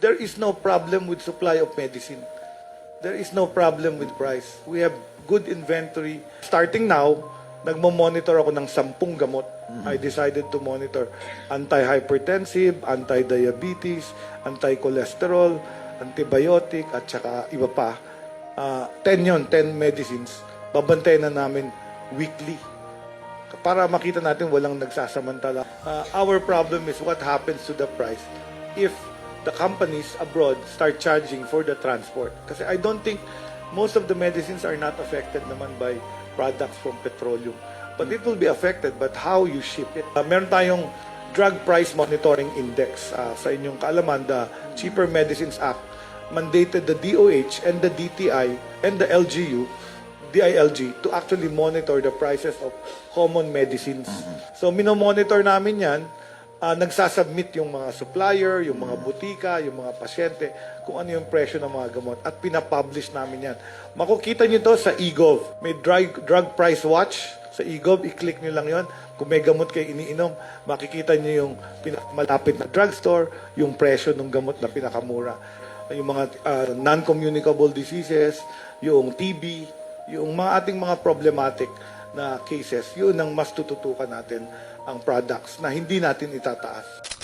there is no problem with supply of medicine. There is no problem with price. We have good inventory. Starting now, nagmo-monitor ako ng 10 gamot. I decided to monitor anti-hypertensive, anti-diabetes, anti-cholesterol, antibiotic, at saka iba pa. 10 medicines. Babantayan na namin weekly para makita natin walang nagsasamantala. Our problem is what happens to the price if the companies abroad start charging for the transport. Kasi I don't think most of the medicines are not affected naman by products from petroleum. But it will be affected, but how you ship it. Meron tayong Drug Price Monitoring Index. Sa inyong kaalaman, the Cheaper Medicines Act mandated the DOH and the DTI and the LGU, DILG, to actually monitor the prices of common medicines. So, minomonitor namin yan. Nagsasubmit yung mga supplier, yung mga butika, yung mga pasyente, kung ano yung presyo ng mga gamot. At pinapublish namin yan. Makukita nyo to sa eGov. May drug price watch sa eGov. I-click nyo lang yon. Kung may gamot kayo iniinom, makikita nyo yung malapit na drugstore, yung presyo ng gamot na pinakamura. Yung mga non-communicable diseases, yung TB, yung mga ating mga problematic na cases, yun ang mas tututukan natin ang products na hindi natin itataas.